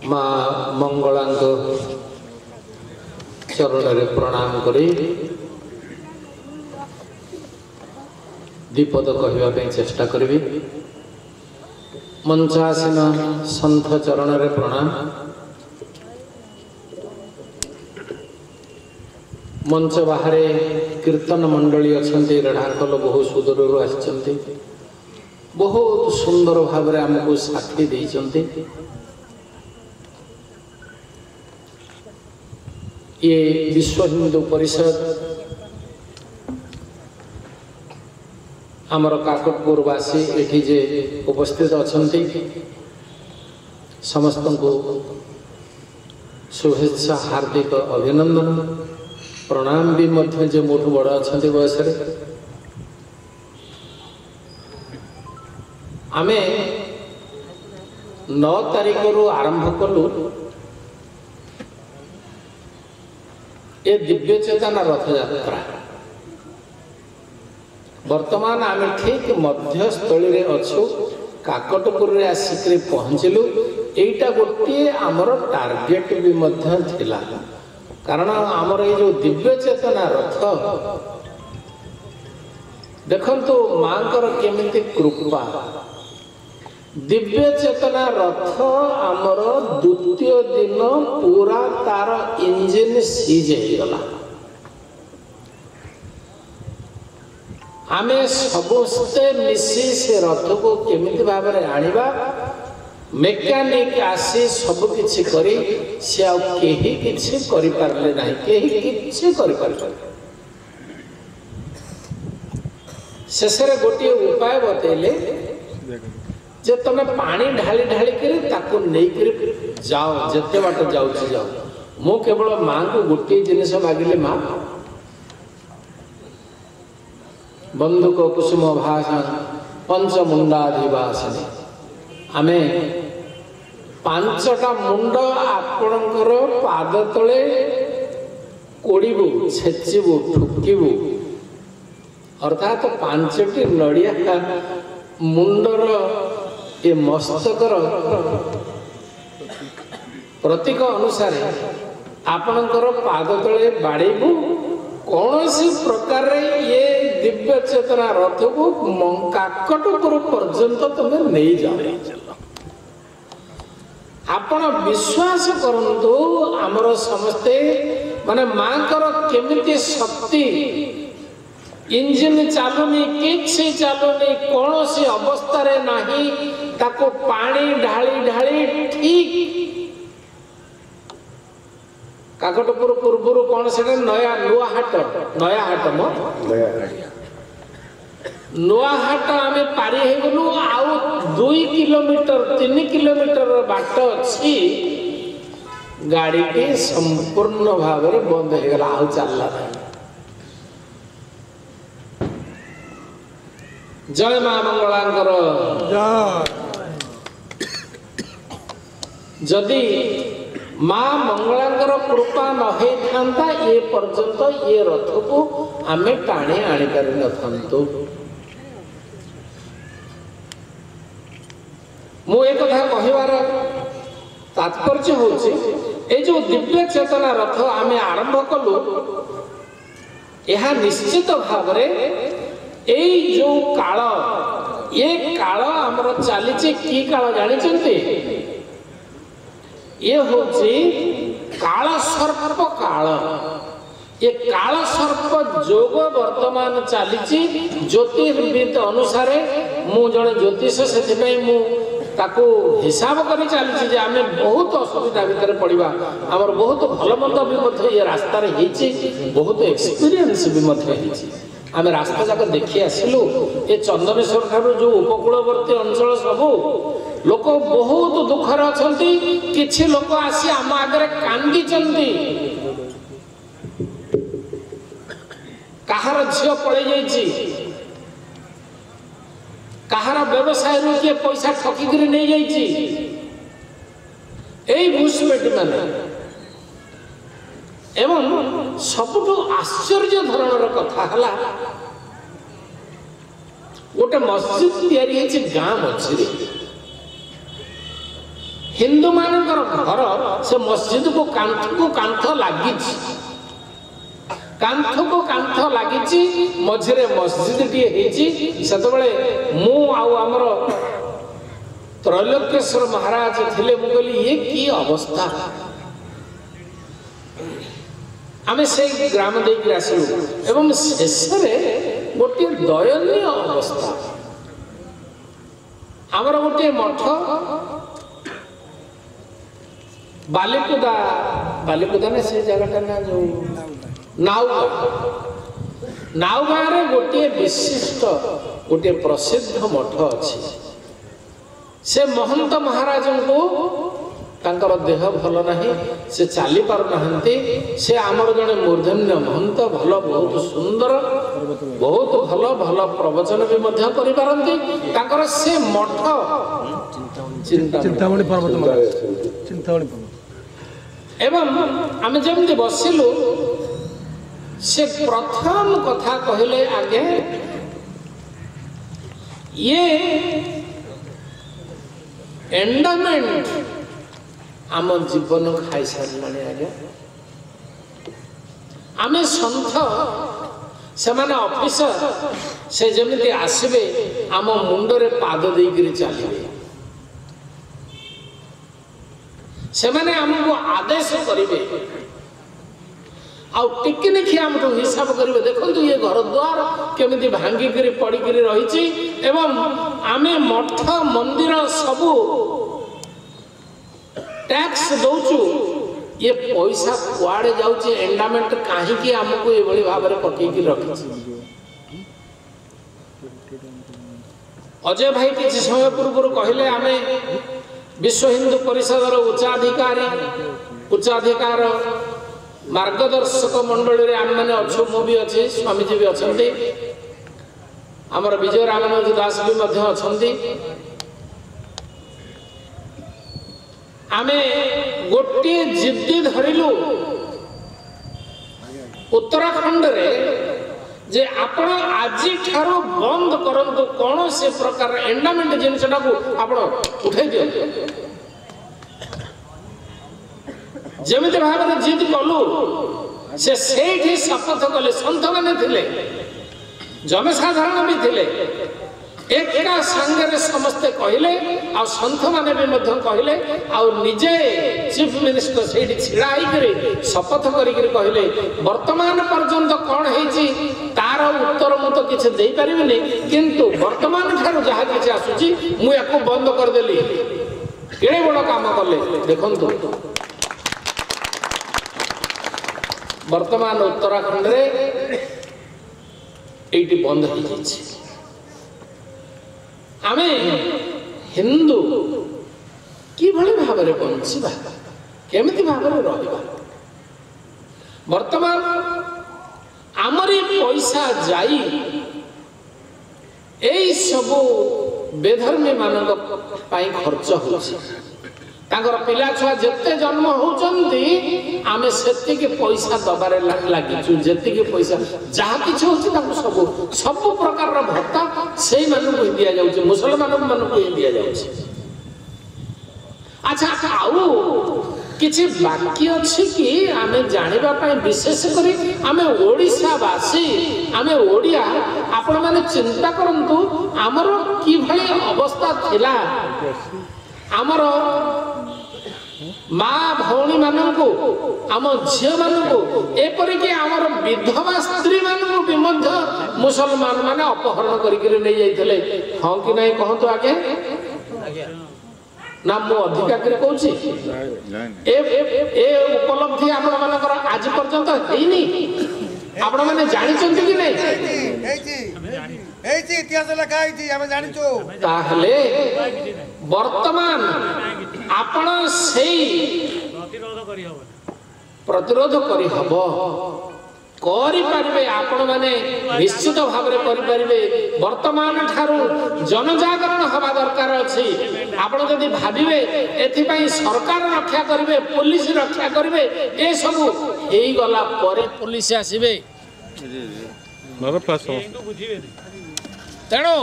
माँ मंगलांग चरण रे प्रणाम करी दीपद कहवाई चेष्टा करी। मंचासीन संत चरण रे प्रणाम। मंच बाहर कीर्तन मंडली अच्छा रेढ़ाखल बहु सुदूर आसी बहुत सुंदर भाव आमको साक्षी देइचंती। ये विश्व हिंदू परिषद आमर काकटपुरवासी एठी जे उपस्थित अछंती समस्त को शुभेच्छा हार्दिक अभिनंदन प्रणाम भी मध्य जे मोठ बड़ अछंती बयस रे आमे 9 तारिख रु आरंभ कलु ए दिव्य चेतना रथ यात्रा। वर्तमान आमे ठीक मध्यस्थली रे अच्छु काकटपुर रे आसिक पहुँचलु। एटा गोटे आमर टार्गेट भी मध्य थिला कारण आमर ये जो दिव्य चेतना रथ देखंतु मांकर केमिति कृपा। दिव्य चेतना रथ आमर द्वितीय दिन पूरा तार इंजिन सीज गला। आमे सबस्ते मिसी से रथ को केमिति भाव में आनिबा मेकानिक आसी सब किछि करी से आ केही किछि करि पारले नाही केही किछि करि पारले। शेषरे गोटे उपाय बतैले जे तमे पानी ढाली ढाली करी ताको नहीं करी जाओ जते बाट जाऊ जाओ। मु केवल मां को गोटे जिनिस मागिले मां बंधुक कुसुम भाषण पंचमुंडाधिवासिनी आमे 5टा मुंड आपणकर पाद तले कोड़ीबू छेचिबू ठुकीबू अर्थात 5टी नड़िया मुंडर ये मस्तकर प्रतीक अनुसार आपणकर पाद तले बाड़ेबू कौन सी प्रकार ये दिव्य चेतना रथ को काकटपुर पर्यंत तुम्हें नहीं जाओ। आपण विश्वास करंतु आमर समस्ते माने मांकर केमिति शक्ति इंजिन चालुनी किछि चालुनी कौन सी अवस्था रे नाही ताको पानी ढाली ढाली ठीक काकटपुर पूर्व कौन से नुआहाट मो नुआहाट आमे पारी हे गलु आउ 2 किलोमीटर 3 किलोमीटर बाट अछि गाड़ी के संपूर्ण भाव में बंद हे गला आउ चलला। जय मां मंगलांकर जदि मां मंगलांकर कृपा न होता ये पर्यंत ये रथ को आमे टाणी आनी पारि नथंतु। मु एक कथा कहिवार तात्पर्य होछि ए जो दिव्य चेतना रथ आमे आरंभ कलु यह निश्चित भाव रे ए जो काल ये काल हमर चलीछि की काल जानि चंती ये होछि काल सर्प काल। ये काल सर्प जोग वर्तमान चलीछि ज्योतिर्विद अनुसार मु जने ज्योतिष से मु ताको हिसाब करी चली जे आमे बहुत असुविधा भितर पड़िबा हमर बहुत भल मंद भी मध्य ये रास्ता रे हिची बहुत एक्सपीरियंस भी मध्य हिची। आमे रास्ता जाक देखि आसिलु ए चंदनेश्वर ठारू जो उपकूलवर्ती अंचल सबु लोक बहुत दुखर अछंती किछि लोक आसी आम आगे कांदी चंदी कहार झियो पड़े जाइछि कहार व्यवसाय रू किए पैसा ठकी कर नहीं जाइछि एई बुशमेट माने एवं सबुठु आश्चर्य धरणर कथा हला गोटे मस्जिद तैयारी है गाँ मझे हिंदू मानकर घर से मस्जिद को कांथ लगी कांथ को कांथ लगी मझे मस्जिद टी मु आमर त्रैलोक्येश्वर महाराज थे मुझे ये की अवस्था आम से ग्राम देकर आसलु एवं शेष गोटे दयनीय अवस्था आमर गोटे मठ बालीकुदा बालीकुदा ना से जगह ना जो नाउगा रे गोटे विशिष्ट गोटे प्रसिद्ध मठ अच्छी से महंत महाराज को तांकर देह भल नहीं से चली पार नाहंती से आमर जड़े मूर्धन्य महंत भल बहुत सुंदर बहुत भल भल प्रवचन भी मध्य करि पारंती तांकर से मठ चिंतामणि पर्वत एवं आम जमी बसिलु से प्रथम कथा कहले आगे ये एंडामेंट आम जीवन खाई सारे आगे आम सन्थ से माने ऑफिसर से जमी आसबे आम मुंडरे पाद देकर चलिए से माने हमको आदेश करेंगे आउ टिके देखिए हम हिसाब करेंगे देखो ये घर द्वार केमी भांगिक पड़िक रही एवं आमे मठ मंदिर सबू टैक्स दौचु ये पैसा कुआड़े जाऊँ एंडामेंट कहीं आमको ये भाव में पकईक रखी अजय भाई किसी समय पूर्व कहले आम विश्व हिंदू परिषद उच्चाधिकार मार्गदर्शक मंडल आम मैंने अच्छु मु भी अच्छे स्वामीजी भी अच्छा आमर विजय रामानुज दास भी अच्छा आमे गोटे जिद्दी धरिलु उत्तराखंड रे जे आपण आज ठारो बंद करंतु कौन से प्रकार एंडामेंट जिनसटा को आपण उठाई दियो जेमिति भाव में जिद कलु से सेठी शपथ कले संत माने थिले जनसाधारण भी थिले एका संगे समस्ते कहले आ संत माने भी मध्य कहले आ निजे चीफ मिनिस्टर सेठी छिड़ा आइकरी शपथ करिकरी कहले वर्तमान पर्यंत कौन हेची तार उत्तर मु तो किछ देई परिबेनी किंतु वर्तमान ठारो जहा किछ आसुची मु याको बंद कर देली केड़े बड़ काम करले देखंतु वर्तमान उत्तराखंड रे एटी बंद हो जाइए आमे हिंदू कि भाव में बंचा केमिति भाव में रहा वर्तमान आमरी पैसा जाई एई सबो बेधर्मी मानक पाई खर्च होछि तांगर पिला छुआ जेते जन्म होचंती आमे सेति के पैसा दबारे लागि छु जेति के पैसा जहा किछ होछि ताको सब प्रकार रो भत्ता सेही मानु को दिया जाउछि मुसलमान मानु को दिया जाउछि अच्छा आउ किछि बाकी अछि कि आमे जानिबा पय विशेष करी आमे ओडिसा वासी आमे ओडिया आपण माने चिंता करंतु हमरो की भली अवस्था थिला आमर माँ भौणी मानू आम झी मानू एपरिक आमर विधवा स्त्री मानू भी मुसलमान माने अपहरण करके नहीं जाइए हाँ कि नहीं कहतु आगे ना मु अधिका कहूँ ए उपलब्धि आपण मानकर आज पर्यंत हैनी आपण माने जानिचंती कि नहीं इतिहास लिखा है जानिचो ताहले वर्तमान आपण सेई प्रतिरोध करी हबो करि पारिबे आपण माने निश्चित भाव रे करि पारिबे वर्तमान ठारू जनजागरण हवा दरकार अछि आपण जदि भाबिबे एथि पई सरकार रक्षा करिवे पुलिस रक्षा करिवे ए सब एई गला परे पुलिस आसीबे नर प्लस तेणु